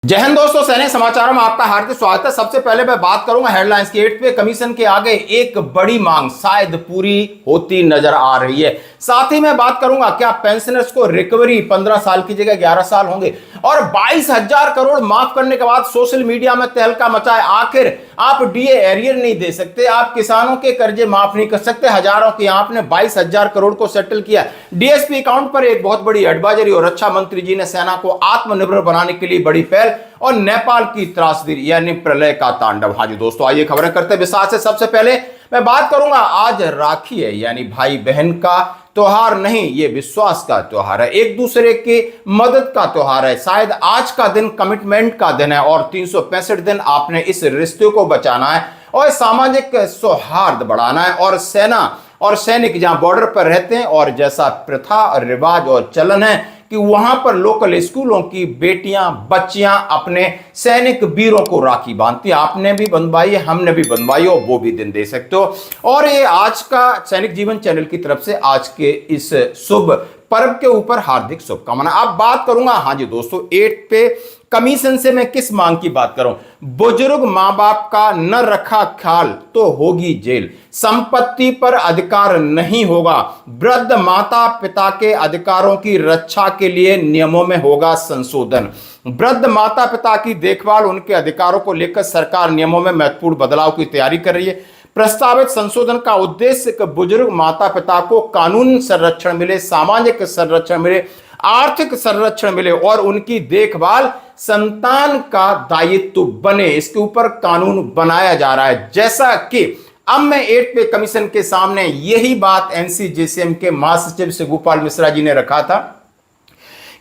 जय हिंद दोस्तों, सैनिक समाचारों में आपका हार्दिक स्वागत है। सबसे पहले मैं बात करूंगा हेडलाइंस की। 8 पे कमीशन के आगे एक बड़ी मांग शायद पूरी होती नजर आ रही है। साथ ही मैं बात करूंगा क्या पेंशनर्स को रिकवरी 15 साल की जगह 11 साल होंगे, और 22,000 करोड़ माफ करने के बाद सोशल मीडिया में तहलका मचा है। आखिर आप डीए एरियर नहीं दे सकते, आप किसानों के कर्जे माफ नहीं कर सकते, हजारों के आपने 22,000 करोड़ को सेटल किया। डीएसपी अकाउंट पर एक बहुत बड़ी एडवाइजरी और रक्षा मंत्री जी ने सेना को आत्मनिर्भर बनाने के लिए बड़ी पहल, और नेपाल की त्रासदी यानी प्रलय का तांडव। हाँ जी दोस्तों, आइए खबरें करते हैं विस्तार से। सबसे पहले मैं बात करूंगा, आज राखी है यानी भाई बहन का त्योहार नहीं, ये विश्वास का त्योहार है, एक दूसरे की मदद का त्योहार है। शायद आज का दिन कमिटमेंट का दिन है और 365 दिन आपने इस रिश्ते को बचाना है और सामाजिक सौहार्द बढ़ाना है। और सेना और सैनिक जहां बॉर्डर पर रहते हैं और जैसा प्रथा और रिवाज और चलन है कि वहां पर लोकल स्कूलों की बेटियां बच्चियां अपने सैनिक वीरों को राखी बांधती, आपने भी बंधवाई है, हमने भी बंधवाई, और वो भी दिन दे सकते हो। और ये आज का सैनिक जीवन चैनल की तरफ से आज के इस शुभ पर्व के ऊपर हार्दिक शुभकामना। अब बात करूंगा, हाँ जी दोस्तों, 8 पे कमीशन से मैं किस मांग की बात करूं। बुजुर्ग मां बाप का न रखा ख्याल तो होगी जेल, संपत्ति पर अधिकार नहीं होगा, वृद्ध माता पिता के अधिकारों की रक्षा के लिए नियमों में होगा संशोधन। वृद्ध माता पिता की देखभाल, उनके अधिकारों को लेकर सरकार नियमों में महत्वपूर्ण बदलाव की तैयारी कर रही है। प्रस्तावित संशोधन का उद्देश्य बुजुर्ग माता पिता को कानून संरक्षण मिले, सामाजिक संरक्षण मिले, आर्थिक संरक्षण मिले और उनकी देखभाल संतान का दायित्व बने, इसके ऊपर कानून बनाया जा रहा है। जैसा कि अब मैं 8 पे कमीशन के सामने यही बात एनसीजेसीएम के महासचिव शिवगोपाल मिश्रा जी ने रखा था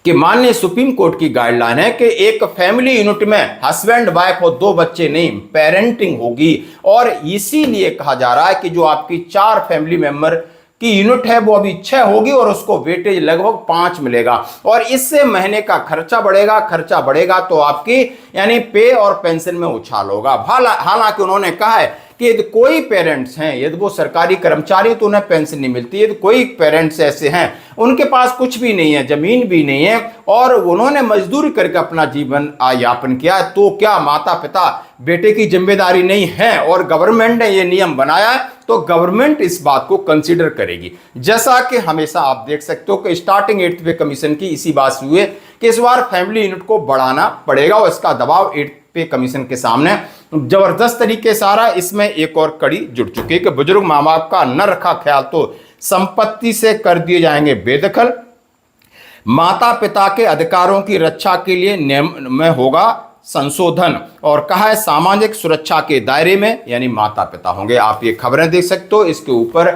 कि माननीय सुप्रीम कोर्ट की गाइडलाइन है कि एक फैमिली यूनिट में हस्बैंड वाइफ और 2 बच्चे नहीं, पेरेंटिंग होगी। और इसीलिए कहा जा रहा है कि जो आपकी 4 फैमिली मेंबर की यूनिट है वो अभी 6 होगी और उसको वेटेज लगभग 5 मिलेगा, और इससे महीने का खर्चा बढ़ेगा तो आपकी यानी पे और पेंशन में उछाल होगा। हालांकि उन्होंने कहा है कि यदि कोई पेरेंट्स हैं, यदि वो सरकारी कर्मचारी तो उन्हें पेंशन नहीं मिलती, यदि कोई पेरेंट्स ऐसे हैं उनके पास कुछ भी नहीं है, जमीन भी नहीं है और उन्होंने मजदूरी करके अपना जीवन यापन किया, तो क्या माता पिता बेटे की जिम्मेदारी नहीं है? और गवर्नमेंट ने ये नियम बनाया है तो गवर्नमेंट इस बात को कंसीडर करेगी। जैसा कि हमेशा आप देख सकते हो कि स्टार्टिंग 8 पे कमीशन की इसी बात से हुए कि इस बार फैमिली यूनिट को बढ़ाना पड़ेगा और इसका दबाव 8 पे कमीशन के सामने जबरदस्त तरीके से आ रहा है। इसमें एक और कड़ी जुड़ चुकी है कि बुजुर्ग मां बाप का न रखा ख्याल तो संपत्ति से कर दिए जाएंगे बेदखल, माता पिता के अधिकारों की रक्षा के लिए नियम में होगा संशोधन, और कहा है सामाजिक सुरक्षा के दायरे में यानी माता पिता होंगे। आप ये खबरें देख सकते हो, इसके ऊपर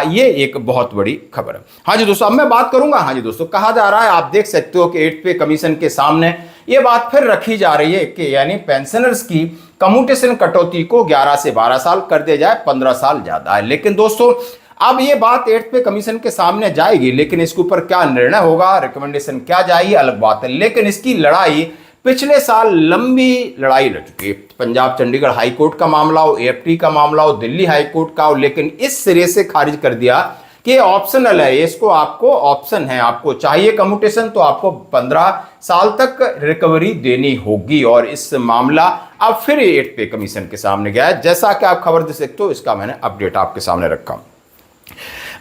ये एक बहुत बड़ी खबर है। हाँ जी दोस्तों, अब मैं बात करूंगा, हाँ जी दोस्तों, कहा जा रहा है, आप देख सकते हो कि 8 पे कमीशन के सामने ये बात फिर रखी जा रही है कि यानी पेंशनर्स की कम्यूटेशन कटौती को 11 से 12 साल कर दिया जाए, 15 साल ज्यादा है। लेकिन दोस्तों अब ये बात 8 पे कमीशन के सामने जाएगी, लेकिन इसके ऊपर क्या निर्णय होगा, रिकमेंडेशन क्या जाएगी, अलग बात है। लेकिन इसकी लड़ाई पिछले साल लंबी लड़ाई लड़ चुकी है। पंजाब चंडीगढ़ हाई कोर्ट का मामला हो, एएफटी का मामला हो, दिल्ली हाई कोर्ट का हो, लेकिन इस सिरे से खारिज कर दिया कि ऑप्शनल है, इसको आपको ऑप्शन है, आपको चाहिए कम्यूटेशन तो आपको 15 साल तक रिकवरी देनी होगी। और इस मामला अब फिर 8 पे कमीशन के सामने गया है। जैसा कि आप खबर दे सकते हो, इसका मैंने अपडेट आपके सामने रखा।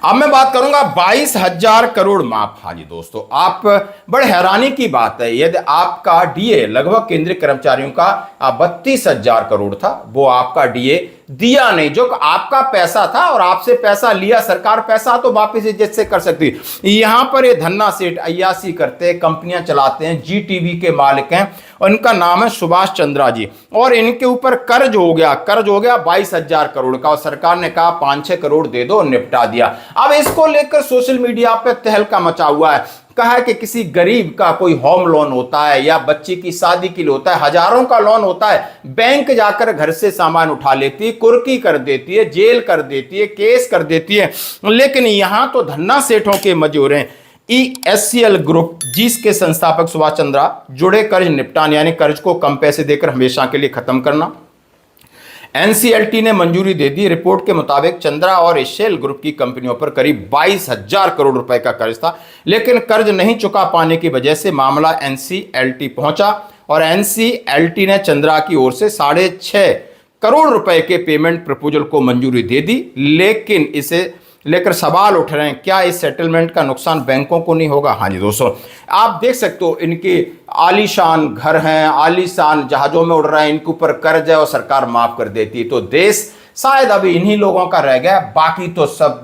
अब मैं बात करूंगा 22,000 करोड़ माफ। हाँ जी दोस्तों, आप बड़े हैरानी की बात है, यदि आपका डीए लगभग केंद्रीय कर्मचारियों का 32,000 करोड़ था, वो आपका डीए दिया नहीं, जो आपका पैसा था और आपसे पैसा लिया सरकार, पैसा तो वापस जैसे कर सकती। यहां पर ये धन्ना सेठ अय्यासी करते हैं, कंपनियां चलाते हैं, जीटीवी के मालिक हैं, उनका नाम है सुभाष चंद्रा जी, और इनके ऊपर कर्ज हो गया 22,000 करोड़ का, और सरकार ने कहा 5-6 करोड़ दे दो, निपटा दिया। अब इसको लेकर सोशल मीडिया पे तहलका मचा हुआ है। कहा है कि किसी गरीब का कोई होम लोन होता है या बच्ची की शादी के लिए होता है, हजारों का लोन होता है, बैंक जाकर घर से सामान उठा लेती है, कुर्की कर देती है, जेल कर देती है, केस कर देती है। लेकिन यहां तो धन्ना सेठों के मजूर हैं। ESCL ग्रुप जिसके संस्थापक सुभाष चंद्रा जुड़े कर्ज निपटान यानी कर्ज को कम पैसे देकर हमेशा के लिए खत्म करना। एनसीएलटी ने मंजूरी दे दी। रिपोर्ट के मुताबिक चंद्रा और एशेल ग्रुप की कंपनियों पर करीब 22,000 करोड़ रुपए का कर्ज था, लेकिन कर्ज नहीं चुका पाने की वजह से मामला एनसीएलटी पहुंचा और एनसीएलटी ने चंद्रा की ओर से 6.5 करोड़ रुपए के पेमेंट प्रपोजल को मंजूरी दे दी। लेकिन इसे लेकर सवाल उठ रहे हैं, क्या इस सेटलमेंट का नुकसान बैंकों को नहीं होगा? हाँ जी दोस्तों, आप देख सकते हो इनके आलीशान घर हैं, आलीशान जहाजों में उड़ रहे हैं, इनके ऊपर कर्ज है और सरकार माफ कर देती है। तो देश शायद अभी इन्हीं लोगों का रह गया, बाकी तो सब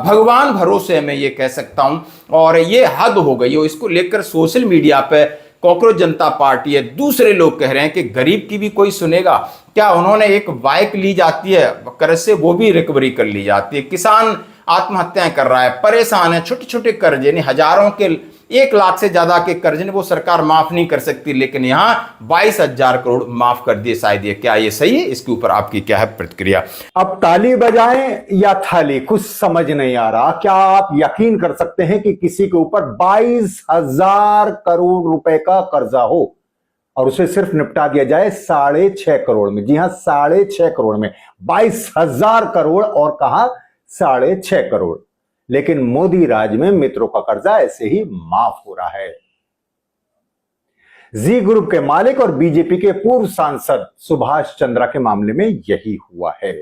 भगवान भरोसे में ये कह सकता हूं। और ये हद हो गई है। इसको लेकर सोशल मीडिया पे कॉकरोच जनता पार्टी है, दूसरे लोग कह रहे हैं कि गरीब की भी कोई सुनेगा क्या? उन्होंने एक बाइक ली जाती है कर्ज से, वो भी रिकवरी कर ली जाती है। किसान आत्महत्याएं कर रहा है, परेशान है, छोटे छोटे कर्ज यानी हजारों के 1 लाख से ज्यादा के कर्ज ने वो सरकार माफ नहीं कर सकती, लेकिन यहां 22,000 करोड़ माफ कर दिए। शायद ये क्या ये सही है? इसके ऊपर आपकी क्या है प्रतिक्रिया? अब ताली बजाएं या थाली, कुछ समझ नहीं आ रहा। क्या आप यकीन कर सकते हैं कि किसी के ऊपर 22,000 करोड़ रुपए का कर्जा हो और उसे सिर्फ निपटा दिया जाए 6.5 करोड़ में? जी हां, 6.5 करोड़ में 22,000 करोड़, और कहा 6.5 करोड़। लेकिन मोदी राज में मित्रों का कर्जा ऐसे ही माफ हो रहा है। जी ग्रुप के मालिक और बीजेपी के पूर्व सांसद सुभाष चंद्रा के मामले में यही हुआ है।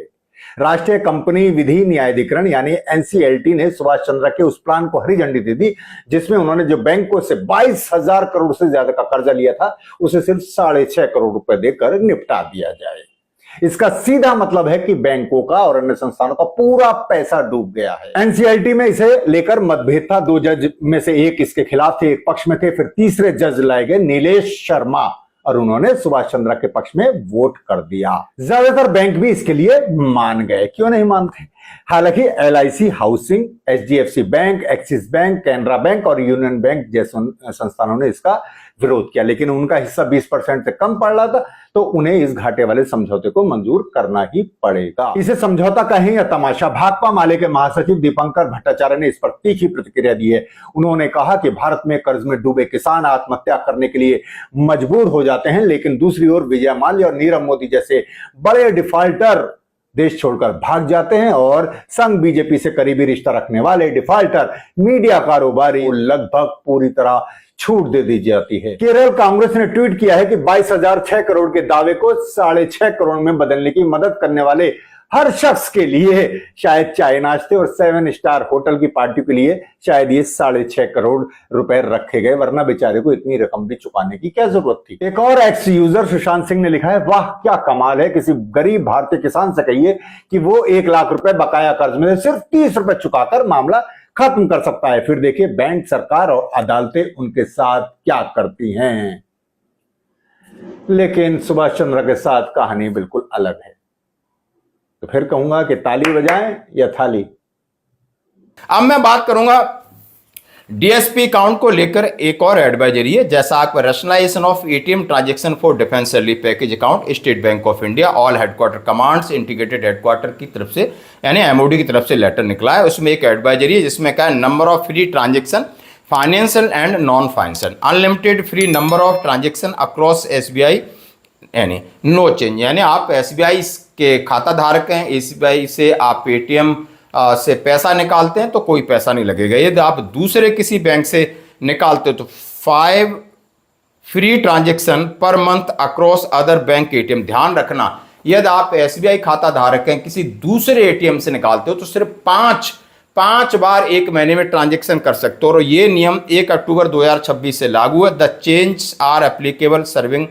राष्ट्रीय कंपनी विधि न्यायाधिकरण यानी एनसीएलटी ने सुभाष चंद्रा के उस प्लान को हरी झंडी दे दी जिसमें उन्होंने जो बैंकों से 22,000 करोड़ से ज्यादा का कर्जा लिया था उसे सिर्फ 6.5 करोड़ रुपए देकर निपटा दिया जाए। इसका सीधा मतलब है कि बैंकों का और अन्य संस्थानों का पूरा पैसा डूब गया है। एनसीएलटी में इसे लेकर मतभेद था। 2 जज में से एक इसके खिलाफ थे, एक पक्ष में थे। फिर तीसरे जज लाए गए नीलेश शर्मा, और उन्होंने सुभाष चंद्रा के पक्ष में वोट कर दिया। ज्यादातर बैंक भी इसके लिए मान गए, क्यों नहीं मानते? हालांकि LIC housing, HDFC bank, axis bank, Canara bank और यूनियन बैंक जैसे संस्थानों ने इसका विरोध किया, लेकिन उनका हिस्सा 20% से कम पड़ रहा था, तो उन्हें इस घाटे वाले समझौते को मंजूर करना ही पड़ेगा। इसे समझौता कहें या तमाशा, भाकपा माले के महासचिव दीपंकर भट्टाचार्य ने इस पर तीखी प्रतिक्रिया दी है। उन्होंने कहा कि भारत में कर्ज में डूबे किसान आत्महत्या करने के लिए मजबूर हो जाते हैं, लेकिन दूसरी ओर विजय माल्या और नीरव मोदी जैसे बड़े डिफॉल्टर देश छोड़कर भाग जाते हैं, और संघ बीजेपी से करीबी रिश्ता रखने वाले डिफॉल्टर मीडिया कारोबारी लगभग पूरी तरह छूट दे दी जाती है। केरल कांग्रेस ने ट्वीट किया है कि 22,006 करोड़ के दावे को 6.5 करोड़ में बदलने की मदद करने वाले हर शख्स के लिए शायद चाय नाश्ते और 7 स्टार होटल की पार्टी के लिए शायद ये 6.5 करोड़ रुपए रखे गए, वरना बेचारे को इतनी रकम भी चुकाने की क्या जरूरत थी। एक और एक्स यूजर सुशांत सिंह ने लिखा है, वाह क्या कमाल है, किसी गरीब भारतीय किसान से कहिए कि वो 1 लाख रुपए बकाया कर्ज में सिर्फ 30 रुपए चुकाकर मामला खत्म कर सकता है। फिर देखिए बैंक, सरकार और अदालतें उनके साथ क्या करती हैं। लेकिन सुभाष चंद्र के साथ कहानी बिल्कुल अलग है। तो फिर कहूंगा कि ताली बजाएं या थाली। अब मैं बात करूंगा डीएसपी अकाउंट को लेकर एक और एडवाइजरी है। जैसा आपको rationalisation of ATM transaction for defence relief package account, State Bank of India all headquarter commands integrated headquarter की तरफ से यानी एमओडी की तरफ से लेटर निकला है। उसमें एक एडवाइजरी है जिसमें क्या है, number of free transaction financial and non financial, unlimited free number of transaction across SBI यानी नो चेंज, यानी आप एसबीआई के खाता धारक हैं, एसबीआई से आप पेटीएम से पैसा निकालते हैं तो कोई पैसा नहीं लगेगा। यदि आप दूसरे किसी बैंक से निकालते हो तो 5 free transaction per month across other bank ATM. ध्यान रखना, यदि आप एसबीआई खाता धारक हैं, किसी दूसरे एटीएम से निकालते हो तो सिर्फ 5 बार 1 महीने में ट्रांजैक्शन कर सकते हो। और ये नियम 1 अक्टूबर 2026 से लागू है। The change are applicable serving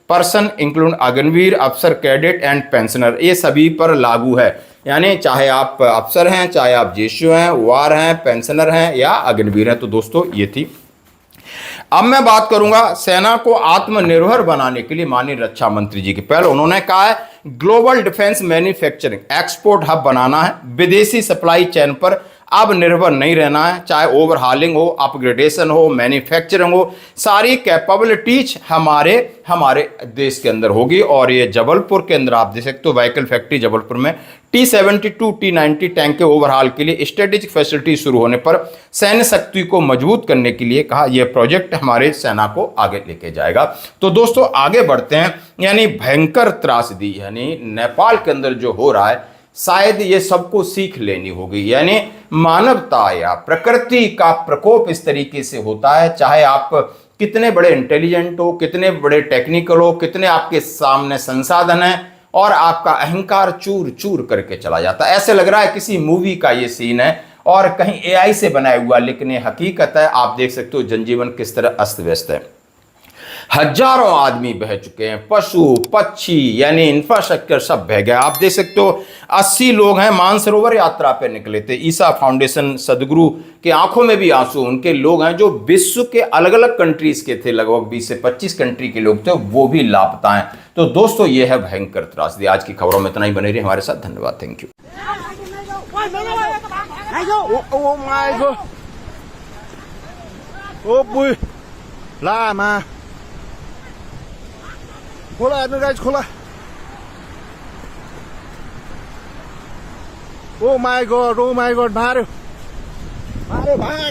person include Agniveer, अफसर, कैडेट एंड पेंशनर, ये सभी पर लागू है। यानी चाहे आप अफसर हैं, चाहे आप जेसीओ हैं, वार हैं, पेंशनर हैं या अग्निवीर हैं। तो दोस्तों ये थी। अब मैं बात करूंगा सेना को आत्मनिर्भर बनाने के लिए माननीय रक्षा मंत्री जी की पहल। उन्होंने कहा है global defence manufacturing export hub बनाना है, विदेशी सप्लाई चेन पर अब निर्भर नहीं रहना है, चाहे ओवरहालिंग हो, अपग्रेडेशन हो, मैन्युफैक्चरिंग हो, सारी कैपेबिलिटीज हमारे देश के अंदर होगी। और ये जबलपुर के अंदर आप देख सकते हो व्हीकल फैक्ट्री जबलपुर में T-72 T-90 टैंक के ओवरहाल के लिए स्ट्रेटेजिक फैसिलिटी शुरू होने पर सैन्य शक्ति को मजबूत करने के लिए कहा यह प्रोजेक्ट हमारे सेना को आगे लेके जाएगा। तो दोस्तों आगे बढ़ते हैं, यानी भयंकर त्रासदी यानी नेपाल के अंदर जो हो रहा है, शायद ये सबको सीख लेनी होगी। यानी मानवता या प्रकृति का प्रकोप इस तरीके से होता है, चाहे आप कितने बड़े इंटेलिजेंट हो, कितने बड़े टेक्निकल हो, कितने आपके सामने संसाधन हैं, और आपका अहंकार चूर चूर करके चला जाता है। ऐसे लग रहा है किसी मूवी का ये सीन है और कहीं AI से बनाया हुआ, लेकिन ये हकीकत है। आप देख सकते हो जनजीवन किस तरह अस्त व्यस्त है। हजारों आदमी बह चुके हैं, पशु पक्षी यानी इंफ्रास्ट्रक्चर सब बह गया। आप देख सकते हो 80 लोग हैं, मानसरोवर यात्रा पे निकले थे। ईसा फाउंडेशन सदगुरु के आंखों में भी आंसू, उनके लोग हैं जो विश्व के अलग अलग कंट्रीज के थे, लगभग 20 से 25 कंट्री के लोग थे, वो भी लापता हैं। तो दोस्तों ये है भयंकर त्रासदी। आज की खबरों में इतना ही, बने रहिए हमारे साथ। धन्यवाद, thank you. Oh my god. Oh boy. Lama. खोला हेर्नु गाइज, खोला। ओ माई गॉड, मार्यो, भाग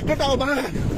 केटा हो, भाग।